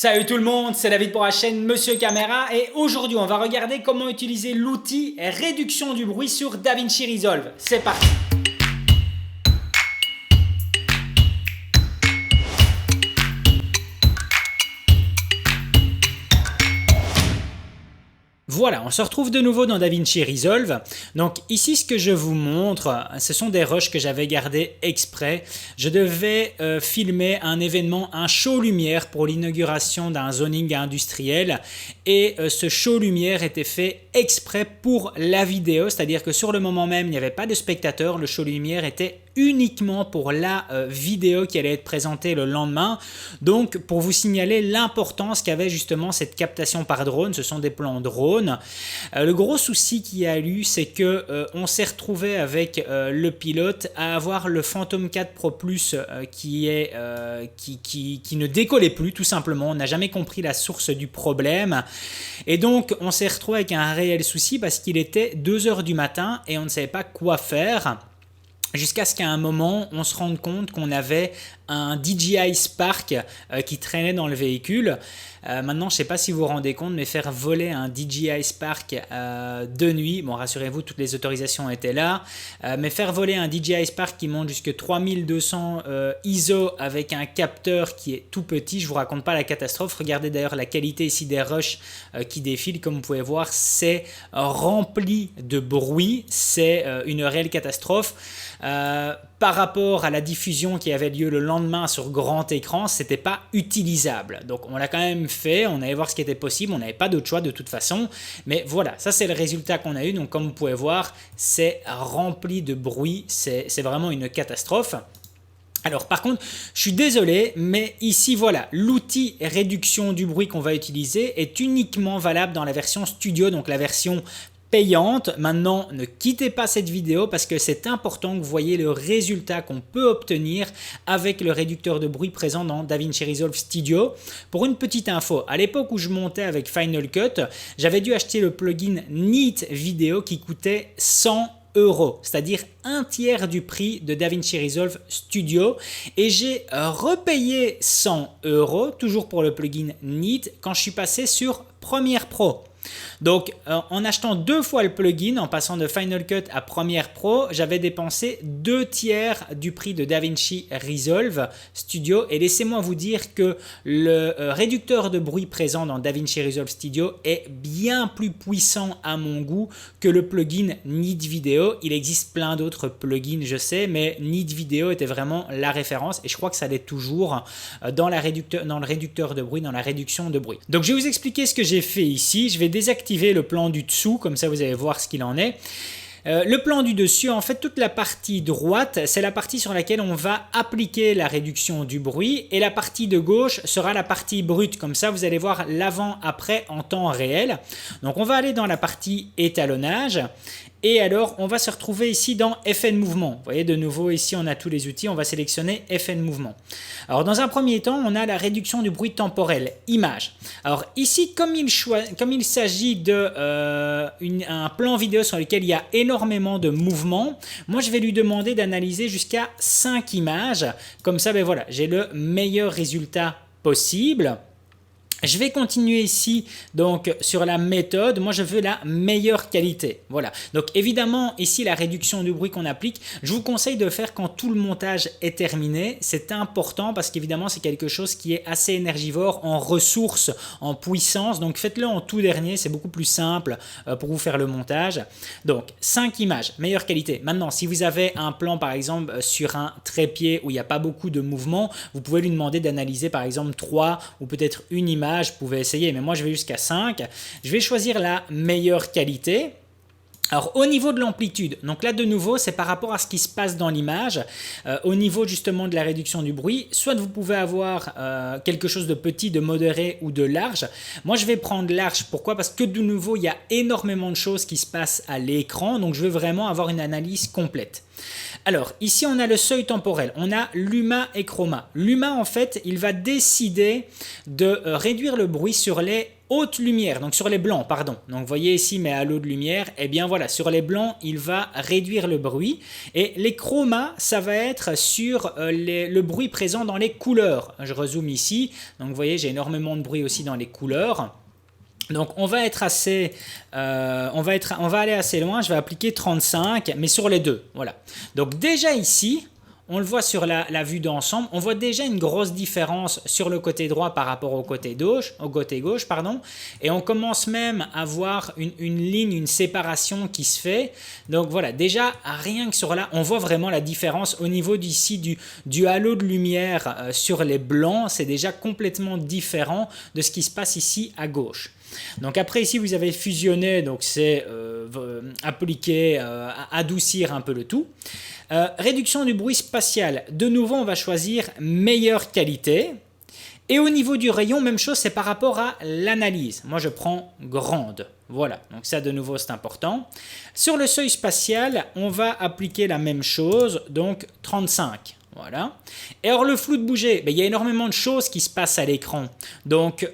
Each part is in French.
Salut tout le monde, c'est David pour la chaîne Monsieur Caméra et aujourd'hui on va regarder comment utiliser l'outil réduction du bruit sur DaVinci Resolve. C'est parti! Voilà, on se retrouve de nouveau dans DaVinci Resolve. Donc ici, ce que je vous montre, ce sont des rushs que j'avais gardés exprès. Je devais filmer un événement, un show lumière pour l'inauguration d'un zoning industriel. Et ce show lumière était fait exprès pour la vidéo, c'est-à-dire que sur le moment même, il n'y avait pas de spectateurs. Le show lumière était uniquement pour la vidéo qui allait être présentée le lendemain. Donc pour vous signaler l'importance qu'avait justement cette captation par drone, ce sont des plans drone. Le gros souci qu'il y a eu, c'est que on s'est retrouvé avec le pilote à avoir le Phantom 4 Pro Plus qui ne décollait plus tout simplement. On n'a jamais compris la source du problème et donc on s'est retrouvé avec un réel souci parce qu'il était 2 h du matin et on ne savait pas quoi faire. Jusqu'à ce qu'à un moment, on se rende compte qu'on avait un DJI Spark qui traînait dans le véhicule. Maintenant, je ne sais pas si vous vous rendez compte, mais faire voler un DJI Spark de nuit, bon rassurez-vous, toutes les autorisations étaient là, mais faire voler un DJI Spark qui monte jusqu'à 3200 ISO avec un capteur qui est tout petit, je ne vous raconte pas la catastrophe. Regardez d'ailleurs la qualité ici des rushs qui défilent, comme vous pouvez voir, c'est rempli de bruit, c'est une réelle catastrophe. Par rapport à la diffusion qui avait lieu le lendemain sur grand écran, c'était pas utilisable. Donc on l'a quand même fait, on allait voir ce qui était possible, on n'avait pas d'autre choix de toute façon. Mais voilà, ça c'est le résultat qu'on a eu. Donc comme vous pouvez voir, c'est rempli de bruit, c'est vraiment une catastrophe. Alors par contre, je suis désolé, mais ici voilà, l'outil réduction du bruit qu'on va utiliser est uniquement valable dans la version studio, donc la version payante. Maintenant, ne quittez pas cette vidéo parce que c'est important que vous voyez le résultat qu'on peut obtenir avec le réducteur de bruit présent dans DaVinci Resolve Studio. Pour une petite info, à l'époque où je montais avec Final Cut, j'avais dû acheter le plugin Neat Video qui coûtait 100 €, c'est-à-dire un tiers du prix de DaVinci Resolve Studio, et j'ai repayé 100 €, toujours pour le plugin Neat, quand je suis passé sur Premiere Pro. Donc en achetant 2 fois le plugin, en passant de Final Cut à Premiere Pro, j'avais dépensé 2 tiers du prix de DaVinci Resolve Studio. Et laissez-moi vous dire que le réducteur de bruit présent dans DaVinci Resolve Studio est bien plus puissant à mon goût que le plugin Neat Video. Il existe plein d'autres plugins, je sais, mais Neat Video était vraiment la référence et je crois que ça l'est toujours dans le réducteur de bruit, dans la réduction de bruit. Donc je vais vous expliquer ce que j'ai fait ici. Je vais désactiver le plan du dessous, comme ça vous allez voir ce qu'il en est. Le plan du dessus, en fait, toute la partie droite, c'est la partie sur laquelle on va appliquer la réduction du bruit et la partie de gauche sera la partie brute. Comme ça, vous allez voir l'avant-après en temps réel. Donc, on va aller dans la partie étalonnage. Et alors, on va se retrouver ici dans FN Mouvement. Vous voyez, de nouveau, ici, on a tous les outils. On va sélectionner FN Mouvement. Alors, dans un premier temps, on a la réduction du bruit temporel, image. Alors, ici, comme il s'agit d'un plan vidéo sur lequel il y a énormément de mouvements, moi, je vais lui demander d'analyser jusqu'à 5 images. Comme ça, ben voilà, j'ai le meilleur résultat possible. Je vais continuer ici donc sur la méthode. Moi, je veux la meilleure qualité. Voilà. Donc, évidemment, ici, la réduction du bruit qu'on applique, je vous conseille de le faire quand tout le montage est terminé. C'est important parce qu'évidemment, c'est quelque chose qui est assez énergivore en ressources, en puissance. Donc, faites-le en tout dernier. C'est beaucoup plus simple pour vous faire le montage. Donc, 5 images, meilleure qualité. Maintenant, si vous avez un plan, par exemple, sur un trépied où il n'y a pas beaucoup de mouvement, vous pouvez lui demander d'analyser, par exemple, 3 ou peut-être une image. Je pouvais essayer, mais moi je vais jusqu'à 5. Je vais choisir la meilleure qualité. Alors au niveau de l'amplitude, donc là de nouveau c'est par rapport à ce qui se passe dans l'image, au niveau justement de la réduction du bruit, soit vous pouvez avoir quelque chose de petit, de modéré ou de large. Moi je vais prendre large, pourquoi? Parce que de nouveau il y a énormément de choses qui se passent à l'écran, donc je veux vraiment avoir une analyse complète. Alors ici on a le seuil temporel, on a Luma et Chroma. Luma en fait il va décider de réduire le bruit sur les haute lumière, donc sur les blancs, pardon. Donc vous voyez ici mes halos de lumière, et bien voilà, sur les blancs, il va réduire le bruit. Et les chromas, ça va être sur le bruit présent dans les couleurs. Je rezoome ici, donc vous voyez, j'ai énormément de bruit aussi dans les couleurs. Donc on va aller assez loin, je vais appliquer 35, mais sur les deux, voilà. Donc déjà ici, on le voit sur la vue d'ensemble, on voit déjà une grosse différence sur le côté droit par rapport au côté gauche, et on commence même à voir une ligne, une séparation qui se fait. Donc voilà, déjà rien que sur là, on voit vraiment la différence au niveau d'ici du halo de lumière sur les blancs, c'est déjà complètement différent de ce qui se passe ici à gauche. Donc après ici vous avez fusionné, donc c'est appliquer, adoucir un peu le tout. Réduction du bruit spatial, de nouveau on va choisir meilleure qualité. Et au niveau du rayon, même chose, c'est par rapport à l'analyse. Moi je prends grande, voilà, donc ça de nouveau c'est important. Sur le seuil spatial, on va appliquer la même chose, donc 35. Voilà. Et alors le flou de bouger, il y a énormément de choses qui se passent à l'écran. Donc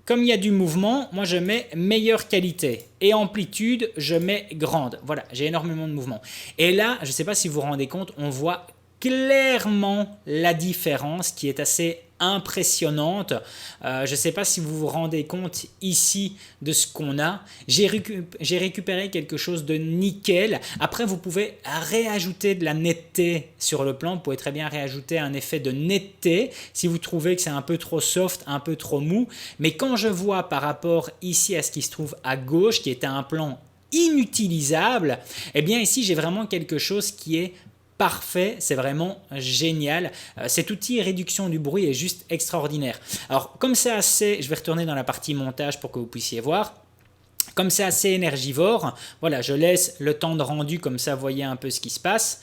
comme il y a du mouvement, moi je mets meilleure qualité. Et amplitude, je mets grande. Voilà, j'ai énormément de mouvement. Et là, je ne sais pas si vous vous rendez compte, on voit clairement la différence qui est assez impressionnante. Je ne sais pas si vous vous rendez compte ici de ce qu'on a. J'ai récupéré quelque chose de nickel. Après, vous pouvez réajouter de la netteté sur le plan. Vous pouvez très bien réajouter un effet de netteté si vous trouvez que c'est un peu trop soft, un peu trop mou. Mais quand je vois par rapport ici à ce qui se trouve à gauche, qui est un plan inutilisable, eh bien ici j'ai vraiment quelque chose qui est parfait, c'est vraiment génial. Cet outil réduction du bruit est juste extraordinaire. Alors comme c'est assez, je vais retourner dans la partie montage pour que vous puissiez voir. Comme c'est assez énergivore, voilà, je laisse le temps de rendu, comme ça vous voyez un peu ce qui se passe.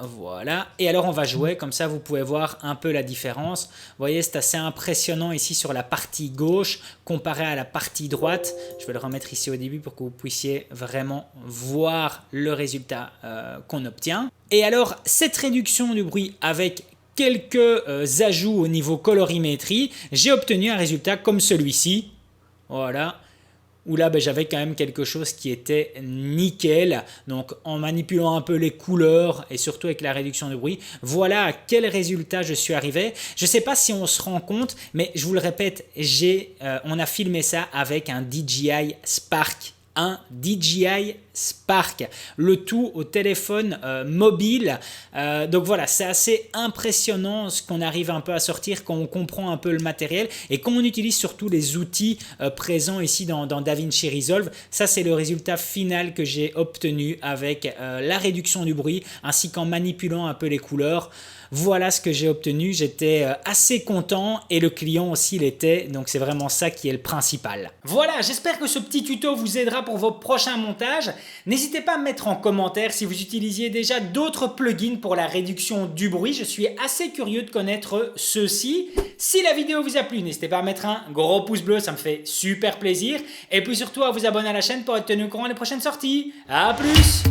Voilà, et alors on va jouer, comme ça vous pouvez voir un peu la différence. Vous voyez, c'est assez impressionnant ici sur la partie gauche comparé à la partie droite. Je vais le remettre ici au début pour que vous puissiez vraiment voir le résultat qu'on obtient. Et alors, cette réduction du bruit avec quelques ajouts au niveau colorimétrie, j'ai obtenu un résultat comme celui-ci. Voilà. Où là j'avais quand même quelque chose qui était nickel. Donc en manipulant un peu les couleurs et surtout avec la réduction du bruit, voilà à quel résultat je suis arrivé. Je ne sais pas si on se rend compte, mais je vous le répète, on a filmé ça avec un DJI Spark. Un DJI Spark, le tout au téléphone mobile. Donc voilà, c'est assez impressionnant ce qu'on arrive un peu à sortir quand on comprend un peu le matériel et quand on utilise surtout les outils présents ici dans DaVinci Resolve. Ça, c'est le résultat final que j'ai obtenu avec la réduction du bruit ainsi qu'en manipulant un peu les couleurs. Voilà ce que j'ai obtenu, j'étais assez content et le client aussi l'était, donc c'est vraiment ça qui est le principal. Voilà, j'espère que ce petit tuto vous aidera pour vos prochains montages. N'hésitez pas à me mettre en commentaire si vous utilisiez déjà d'autres plugins pour la réduction du bruit. Je suis assez curieux de connaître ceux-ci. Si la vidéo vous a plu, n'hésitez pas à mettre un gros pouce bleu, ça me fait super plaisir. Et puis surtout à vous abonner à la chaîne pour être tenu au courant des prochaines sorties. A plus!